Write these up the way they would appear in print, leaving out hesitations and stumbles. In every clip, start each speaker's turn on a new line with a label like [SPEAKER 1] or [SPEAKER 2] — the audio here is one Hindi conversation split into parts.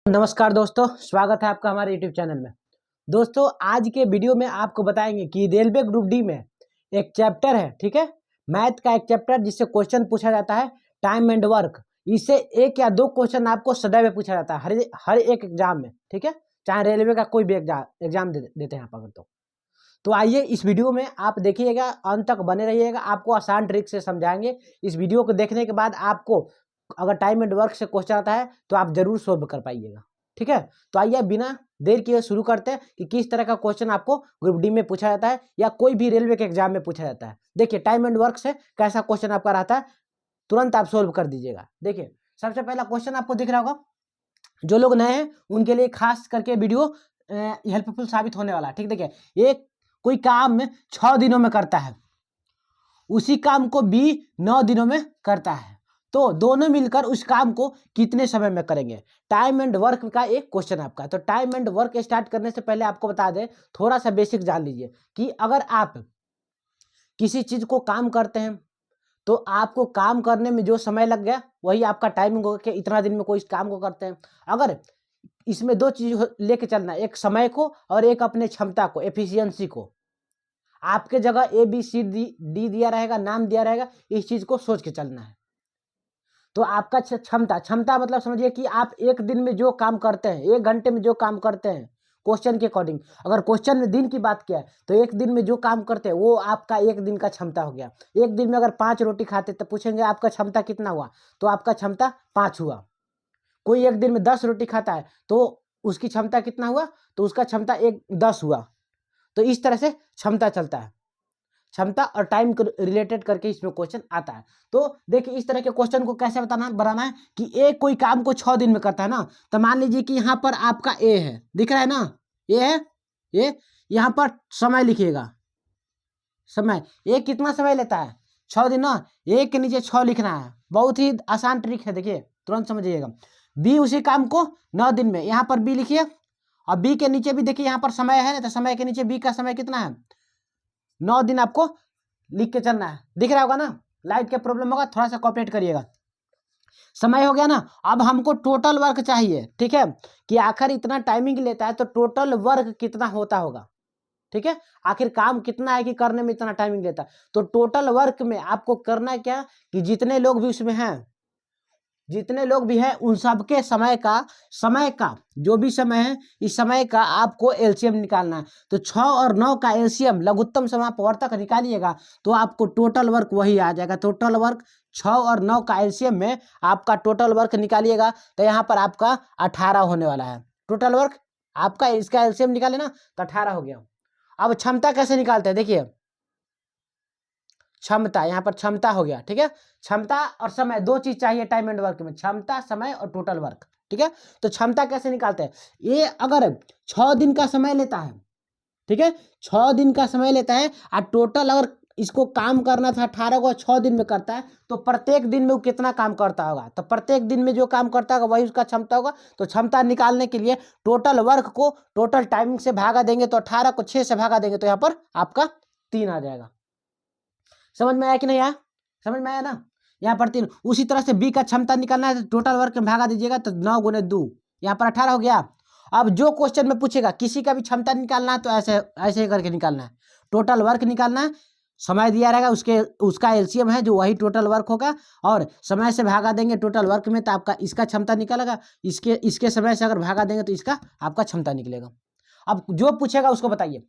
[SPEAKER 1] नमस्कार दोस्तों, स्वागत है आपका हमारे यूट्यूब चैनल में। दोस्तों, आज के वीडियो में आपको बताएंगे कि रेलवे ग्रुप डी में एक चैप्टर है, ठीक है, मैथ का एक चैप्टर जिससे क्वेश्चन पूछा जाता है टाइम एंड वर्क। इससे एक या दो क्वेश्चन आपको सदैव पूछा जाता है हर एक एग्जाम में, ठीक है, चाहे रेलवे का कोई भी एग्जाम देते हैं आप अगर तो आइए इस वीडियो में आप देखिएगा, अंत तक बने रहिएगा, आपको आसान ट्रिक से समझाएंगे। इस वीडियो को देखने के बाद आपको अगर टाइम एंड वर्क से क्वेश्चन आता है तो आप जरूर सोल्व कर पाइएगा, ठीक है। तो आइए बिना देर किए शुरू करते हैं कि किस तरह का क्वेश्चन आपको ग्रुप डी में पूछा जाता है या कोई भी रेलवे के एग्जाम में पूछा जाता है। देखिए टाइम एंड वर्क से कैसा क्वेश्चन आपका रहता है, तुरंत आप सोल्व कर दीजिएगा। देखिए सबसे पहला क्वेश्चन आपको दिख रहा होगा, जो लोग नए हैं उनके लिए खास करके वीडियो हेल्पफुल साबित होने वाला है, ठीक। देखिए एक कोई काम में 6 दिनों में करता है, उसी काम को बी 9 दिनों में करता है, तो दोनों मिलकर उस काम को कितने समय में करेंगे। टाइम एंड वर्क का एक क्वेश्चन आपका। तो टाइम एंड वर्क स्टार्ट करने से पहले आपको बता दें, थोड़ा सा बेसिक जान लीजिए कि अगर आप किसी चीज को काम करते हैं तो आपको काम करने में जो समय लग गया वही आपका टाइमिंग होगा कि इतना दिन में कोई इस काम को करते हैं। अगर इसमें दो चीज लेके चलना, एक समय को और एक अपने क्षमता को, एफिशिएंसी को। आपके जगह ए बी सी डी दिया रहेगा, नाम दिया रहेगा, इस चीज को सोच के चलना है। तो आपका क्षमता मतलब समझिए कि आप एक दिन में जो काम करते हैं, 1 घंटे में जो काम करते हैं क्वेश्चन के अकॉर्डिंग। अगर क्वेश्चन में दिन की बात किया है तो एक दिन में जो काम करते हैं वो आपका एक दिन का क्षमता हो गया। एक दिन में अगर 5 रोटी खाते तो पूछेंगे आपका क्षमता कितना हुआ, तो आपका क्षमता 5 हुआ। कोई एक दिन में 10 रोटी खाता है तो उसकी क्षमता कितना हुआ, तो उसका क्षमता 10 हुआ। तो इस तरह से क्षमता चलता है, क्षमता और टाइम को रिलेटेड करके इसमें क्वेश्चन आता है। तो देखिए इस तरह के क्वेश्चन को कैसे बनाना है कि ए कोई काम को 6 दिन में करता है ना, तो मान लीजिए कि यहाँ पर आपका ए है, दिख रहा है ना, ए है, ये यहाँ पर समय लिखिएगा। समय ए कितना समय लेता है, 6 दिन ना, ए के नीचे 6 लिखना है। बहुत ही आसान ट्रिक है, देखिए तुरंत समझिएगा। बी उसी काम को 9 दिन में, यहाँ पर बी लिखिए, और बी के नीचे भी देखिए यहाँ पर समय है ना, तो समय के नीचे बी का समय कितना है, 9 दिन आपको लिख के चलना है। दिख रहा होगा ना, लाइट का प्रॉब्लम होगा, थोड़ा सा कॉपरेट करिएगा। समय हो गया ना, अब हमको टोटल वर्क चाहिए, ठीक है, कि आखिर इतना टाइमिंग लेता है तो टोटल वर्क कितना होता होगा, ठीक है। आखिर काम कितना है कि करने में इतना टाइमिंग लेता है। तो टोटल वर्क में आपको करना क्या कि जितने लोग भी उसमें हैं, जितने लोग भी हैं उन सबके समय का जो भी समय है, इस समय का आपको एलसीएम निकालना है। तो 6 और 9 का एलसीएम लघुत्तम समापवर्तक निकालिएगा तो आपको टोटल वर्क वही आ जाएगा। टोटल वर्क 6 और 9 का एलसीएम में आपका टोटल वर्क निकालिएगा तो यहाँ पर आपका 18 होने वाला है। टोटल वर्क आपका, इसका एलसीएम निकाले ना तो 18 हो गया। अब क्षमता कैसे निकालते हैं, देखिए क्षमता, यहाँ पर क्षमता हो गया, ठीक है। क्षमता और समय, दो चीज चाहिए टाइम एंड वर्क में, क्षमता, समय और टोटल वर्क, ठीक है। तो क्षमता कैसे निकालते हैं, ये अगर 6 दिन का समय लेता है, ठीक है, 6 दिन का समय लेता है और टोटल अगर इसको काम करना था 18 को 6 दिन में करता है, तो प्रत्येक दिन में वो कितना काम करता होगा, तो प्रत्येक दिन में जो काम करता होगा वही उसका क्षमता होगा। तो क्षमता निकालने के लिए टोटल वर्क को टोटल टाइमिंग से भागा देंगे, तो 18 को 6 से भागा देंगे तो यहाँ पर आपका 3 आ जाएगा। समझ में आया कि नहीं आया, समझ में आया ना, यहाँ पर 3। उसी तरह से बी का क्षमता निकालना है तो टोटल वर्क में भागा दीजिएगा तो 9 गुने 2, यहाँ पर 18 हो गया। अब जो क्वेश्चन में पूछेगा किसी का भी क्षमता निकालना है तो ऐसे ऐसे करके निकालना है। टोटल वर्क निकालना है, समय दिया रहेगा, उसका एलसीएम है जो वही टोटल वर्क होगा, और समय से भागा देंगे टोटल वर्क में तो आपका इसका क्षमता निकलेगा, इसके समय से अगर भागा देंगे तो इसका आपका क्षमता निकलेगा। अब जो पूछेगा उसको बताइए,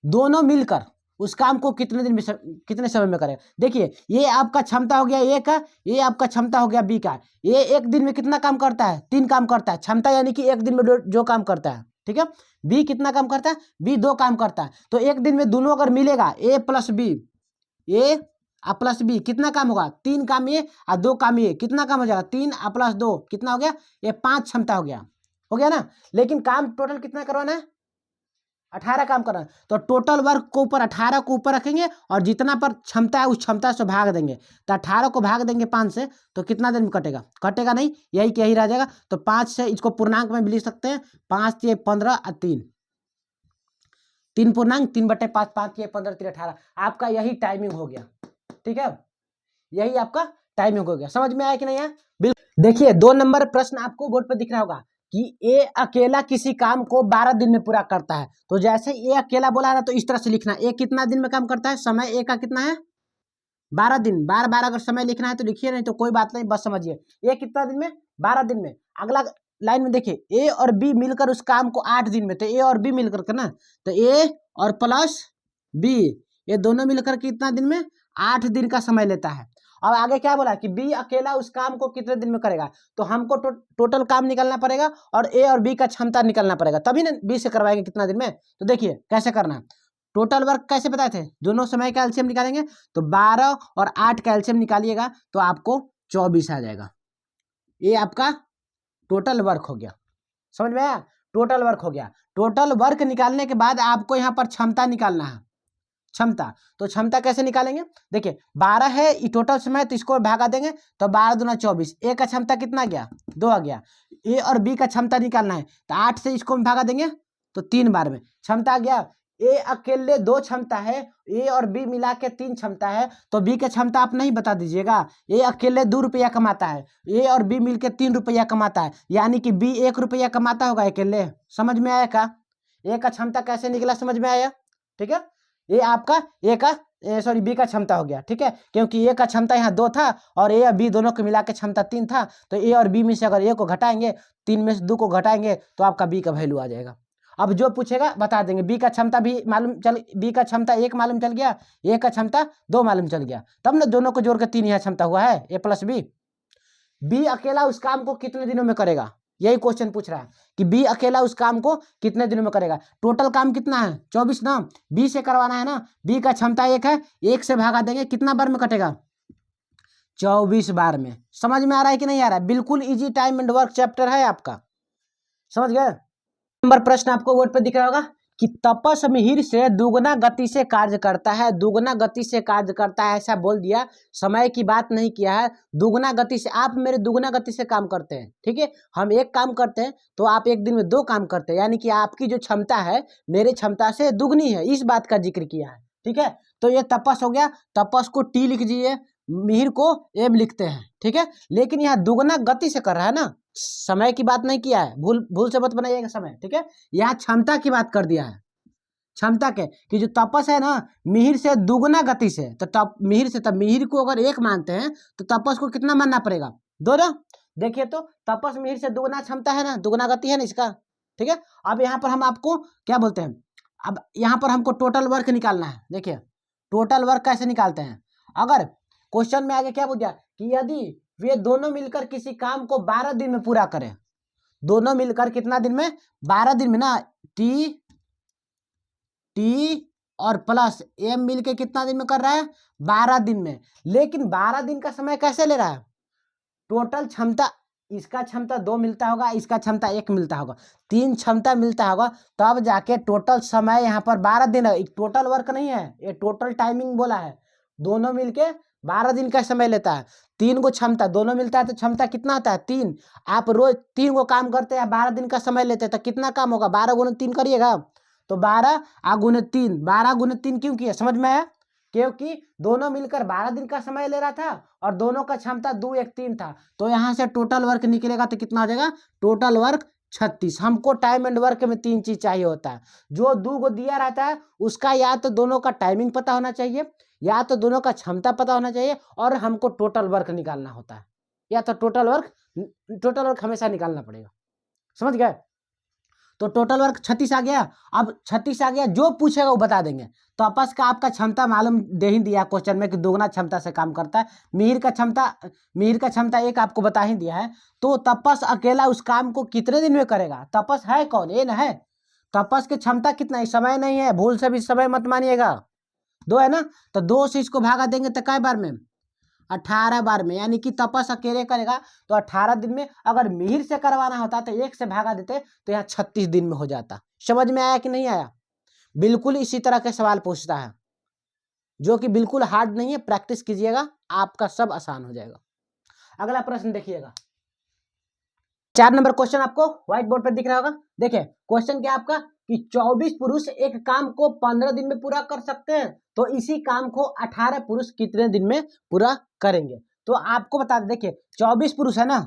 [SPEAKER 1] दोनों मिलकर उस काम को कितने दिन में कितने समय में करें। देखिए ये आपका क्षमता हो गया ए का, ये आपका क्षमता हो गया बी का। ये एक दिन में कितना काम करता है, 3 काम करता है, क्षमता यानी कि एक दिन में जो काम करता है, ठीक है। बी कितना काम करता है, बी 2 काम करता है। तो एक दिन में दोनों अगर मिलेगा, ए प्लस बी, ए प्लस बी कितना काम होगा, 3 काम ये और 2 काम ये, कितना काम हो जाएगा, 3 प्लस 2 कितना हो गया, ये 5 क्षमता हो गया ना। लेकिन काम टोटल कितना करवाना है, 18 काम करना है। तो टोटल वर्क को ऊपर 18 को ऊपर रखेंगे और जितना पर क्षमता है उस क्षमता से भाग देंगे। तो 18 को भाग देंगे 5 से तो कितना दिन में कटेगा, कटेगा नहीं, यही रह जाएगा। तो 5 से इसको पूर्णांक में भी लिख सकते हैं, 5 ये 15 और 3 पूर्णांक, 3/5, 5 ये 15, 3 18। आपका यही टाइमिंग हो गया, ठीक है, यही आपका टाइमिंग हो गया। समझ में आया कि नहीं है, बिल्कुल। देखिए 2 नंबर प्रश्न आपको बोर्ड पर दिख रहा होगा, कि ए अकेला किसी काम को 12 दिन में पूरा करता है, तो जैसे ए अकेला बोला रहा तो इस तरह से लिखना, ए कितना दिन में काम करता है, समय ए का कितना है 12 दिन, 12 अगर समय लिखना है तो लिखिए, नहीं तो कोई बात नहीं, बस समझिए ए कितना दिन में 12 दिन में। अगला लाइन में देखिए ए और बी मिलकर उस काम को 8 दिन में, तो ए और बी मिलकर के ना, तो ए और प्लस बी ये दोनों मिलकर कितना दिन में 8 दिन का समय लेता है। अब आगे क्या बोला कि बी अकेला उस काम को कितने दिन में करेगा, तो हमको टोटल काम निकालना पड़ेगा और ए और बी का क्षमता निकालना पड़ेगा, तभी ना बी से करवाएंगे कितना दिन में। तो देखिए कैसे करना है, टोटल वर्क कैसे बताए थे, दोनों समय का एलसीएम निकालेंगे, तो 12 और 8 का एलसीएम निकालिएगा तो आपको 24 आ जाएगा। ये आपका टोटल वर्क हो गया, समझ में आया, टोटल वर्क हो गया। टोटल वर्क निकालने के बाद आपको यहाँ पर क्षमता निकालना है, क्षमता, तो क्षमता कैसे निकालेंगे, देखिए 12 है ये टोटल समय, तो इसको भागा देंगे तो 12 दूना 24, ए का क्षमता कितना गया 2 आ गया, ए और बी का क्षमता निकालना है तो 8 से इसको भागा देंगे तो 3 बार में क्षमता आ गया। ए अकेले 2 क्षमता है, ए और बी मिला के 3 क्षमता है, तो बी का क्षमता आप नहीं बता दीजिएगा। ए अकेले 2 रुपया कमाता है, ए और बी मिलके 3 रुपया कमाता है, यानी कि बी 1 रुपया कमाता होगा अकेले। समझ में आया का, ए का क्षमता कैसे निकला, समझ में आया, ठीक है। ये आपका ए का सॉरी बी का क्षमता हो गया, ठीक है, क्योंकि ए का क्षमता यहाँ 2 था और ए और बी दोनों को मिला के क्षमता 3 था, तो ए और बी में से अगर ए को घटाएंगे 3 में से 2 को घटाएंगे तो आपका बी का वैल्यू आ जाएगा। अब जो पूछेगा बता देंगे, बी का क्षमता भी मालूम चल, बी का क्षमता 1 मालूम चल गया, ए का क्षमता 2 मालूम चल गया, तब ना दोनों को जोड़ के 3 यहाँ क्षमता हुआ है, ए प्लस बी। बी अकेला उस काम को कितने दिनों में करेगा, यही क्वेश्चन पूछ रहा है कि बी अकेला उस काम को कितने दिनों में करेगा। टोटल काम कितना है 24 ना, बी से करवाना है ना, बी का क्षमता 1 है, 1 से भागा देंगे कितना बार में कटेगा 24 बार में। समझ में आ रहा है कि नहीं आ रहा है, बिल्कुल easy time and work chapter है आपका, समझ गए। नंबर प्रश्न आपको बोर्ड पे दिख रहा होगा कि तपस मिहिर से दुगना गति से कार्य करता है, दुगना गति से कार्य करता है ऐसा बोल दिया, समय की बात नहीं किया है, दुगना गति से, आप मेरे दुगना गति से काम करते हैं, ठीक है, हम एक काम करते हैं तो आप एक दिन में 2 काम करते हैं, यानी कि आपकी जो क्षमता है मेरी क्षमता से दुगनी है, इस बात का जिक्र किया है, ठीक है। तो ये तपस हो गया, तपस को टी लिख दीजिए, मिहिर को एम लिखते हैं, ठीक है, लेकिन यहाँ दुगना गति से कर रहा है ना, समय की बात नहीं किया है, भूल से मत बनाइएगा समय, ठीक है, यहाँ क्षमता की बात कर दिया है, क्षमता के कि जो तपस है ना मिहिर से दुगना गति से, तो मिहिर से, तब मिहिर को अगर 1 मानते हैं तो तपस को कितना मानना पड़ेगा 2 ना। देखिए तो तपस मिहिर से दुगना क्षमता है ना, दुगना गति है ना इसका, ठीक है। अब यहाँ पर हम आपको क्या बोलते हैं, अब यहाँ पर हमको टोटल वर्क निकालना है। देखिए टोटल वर्क कैसे निकालते हैं, अगर क्वेश्चन में आगे क्या बोल दिया कि यदि वे दोनों मिलकर किसी काम को 12 दिन में पूरा करें, दोनों मिलकर कितना दिन में 12 दिन में ना, टी और प्लस एम मिलके कितना दिन में कर रहा है 12 दिन में, लेकिन 12 दिन का समय कैसे ले रहा है, टोटल क्षमता, इसका क्षमता 2 मिलता होगा, इसका क्षमता 1 मिलता होगा, 3 क्षमता मिलता होगा, तब जाके टोटल समय यहाँ पर 12 दिन है, टोटल वर्क नहीं है, ये टोटल टाइमिंग बोला है, दोनों मिलके 12 दिन का समय लेता है, 3 को क्षमता, दोनों मिलता है तो क्षमता कितना आता है 3, आप रोज 3 को काम करते हैं 12 दिन का समय लेते हैं, तो कितना काम होगा 12 गुना 3 करिएगा तो 12 गुने 3, 12 गुने 3 क्यों किया, समझ में आया, क्योंकि दोनों मिलकर 12 दिन का समय ले रहा था और दोनों का क्षमता 2 1 3 था, तो यहाँ से टोटल वर्क निकलेगा तो कितना हो जाएगा टोटल वर्क 36। हमको टाइम एंड वर्क में 3 चीज चाहिए होता है, जो 2 को दिया रहता है उसका या तो दोनों का टाइमिंग पता होना चाहिए, या तो दोनों का क्षमता पता होना चाहिए, और हमको टोटल वर्क निकालना होता है, या तो टोटल वर्क हमेशा निकालना पड़ेगा, समझ गए। तो टोटल वर्क 36 आ गया, अब 36 आ गया, जो पूछेगा वो बता देंगे। तो आपस का आपका क्षमता मालूम दे ही दिया क्वेश्चन में कि दोगुना क्षमता से काम करता है, मिहिर का क्षमता 1 आपको बता ही दिया है, तो तपस अकेला उस काम को कितने दिन में करेगा, तपस है कौन, ये ना है, तपस की क्षमता कितना है, समय नहीं है, भूल से भी समय मत मानिएगा, 2 है ना, तो 2 से इसको भागा देंगे तो कै बार में 18 बार में, यानी कि तपस अकेले करेगा तो 18 दिन में, अगर मिहिर से करवाना होता तो 1 से भागा देते तो यहाँ 36 दिन में हो जाता। समझ में आया कि नहीं आया, बिल्कुल इसी तरह के सवाल पूछता है, जो कि बिल्कुल हार्ड नहीं है, प्रैक्टिस कीजिएगा आपका सब आसान हो जाएगा। अगला प्रश्न देखिएगा, 4 नंबर क्वेश्चन आपको व्हाइट बोर्ड पर दिख रहा होगा। देखिए क्वेश्चन क्या आपका कि 24 पुरुष एक काम को 15 दिन में पूरा कर सकते हैं, तो इसी काम को 18 पुरुष कितने दिन में पूरा करेंगे। तो आपको बता दें, देखिए 24 पुरुष है ना,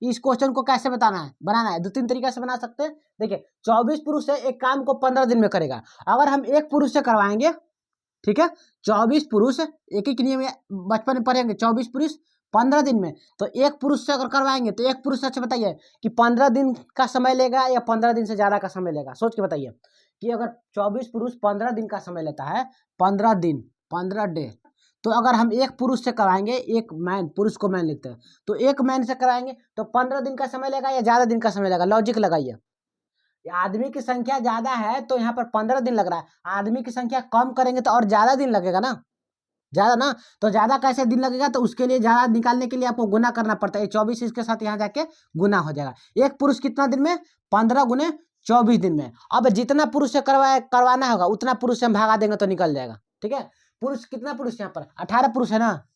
[SPEAKER 1] इस क्वेश्चन को कैसे बताना है, बनाना है, 2-3 तरीके से बना सकते हैं। देखिए 24 पुरुष है, एक काम को 15 दिन में करेगा। अगर हम एक पुरुष से करवाएंगे, ठीक है, 24 पुरुष, एक एक नियम बचपन में पढ़ेंगे, 24 पुरुष 15 दिन में, तो एक पुरुष से अगर करवाएंगे तो एक पुरुष से अच्छा बताइए कि 15 दिन का समय लेगा या 15 दिन से ज़्यादा का समय लेगा। सोच के बताइए कि अगर 24 पुरुष 15 दिन का समय लेता है, 15 दिन, 15 डे, तो अगर हम एक पुरुष से कराएंगे, एक मैन, पुरुष को मैन लिखते हैं, तो एक मैन से कराएंगे तो 15 दिन का समय लेगा या ज़्यादा दिन का समय लेगा। लॉजिक लगाइए। आदमी की संख्या ज़्यादा है तो यहाँ पर 15 दिन लग रहा है, आदमी की संख्या कम करेंगे तो और ज़्यादा दिन लगेगा ना, ज़्यादा ना, तो ज़्यादा कैसे दिन लगेगा, तो उसके लिए ज़्यादा निकालने के लिए आपको गुना करना पड़ता है। 24 इसके साथ यहाँ जाके गुना हो जाएगा। एक पुरुष कितना दिन में, 15 गुने 24 दिन में। अब जितना पुरुष से करवाना होगा उतना पुरुष से हम भागा देंगे तो निकल जाएगा। ठीक है, पुरुष कितना पुरुष यहाँ पर 18 पुरुष है ना।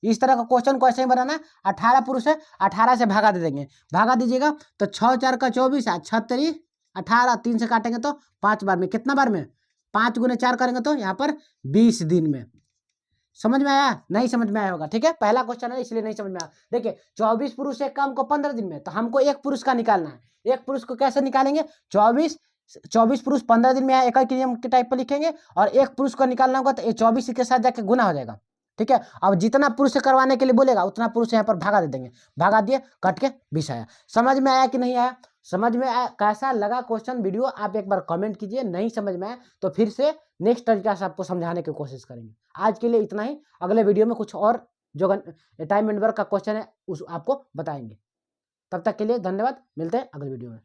[SPEAKER 1] इस तरह का क्वेश्चन को ऐसे ही बनाना है, 18 पुरुष है, 18 से भागा दे देंगे, भागा दीजिएगा तो 6 4 का 24, 36 18, 3 से काटेंगे तो 5 बार में, कितना बार में, 5 गुने 4 करेंगे तो यहाँ पर 20 दिन में। समझ में आया, नहीं समझ में आया होगा। ठीक है, पहला क्वेश्चन है इसलिए नहीं समझ में आया। देखिए 24 पुरुष एक काम को 15 दिन में, तो हमको एक पुरुष का निकालना है। एक पुरुष को कैसे निकालेंगे, 24 पुरुष 15 दिन में है, एक नियम के टाइप पर लिखेंगे, और एक पुरुष को निकालना होगा तो ये 24 के साथ जाके गुना हो जाएगा। ठीक है, अब जितना पुरुष से करवाने के लिए बोलेगा उतना पुरुष यहाँ पर भागा दे देंगे, भागा दिए, कट के 20 आया। समझ में आया कि नहीं आया, समझ में आया, कैसा लगा क्वेश्चन वीडियो आप एक बार कमेंट कीजिए। नहीं समझ में आया तो फिर से नेक्स्ट तरीका से आपको समझाने की कोशिश करेंगे। आज के लिए इतना ही, अगले वीडियो में कुछ और जो टाइम एंड वर्क का क्वेश्चन है उस आपको बताएंगे। तब तक के लिए धन्यवाद, मिलते हैं अगले वीडियो में।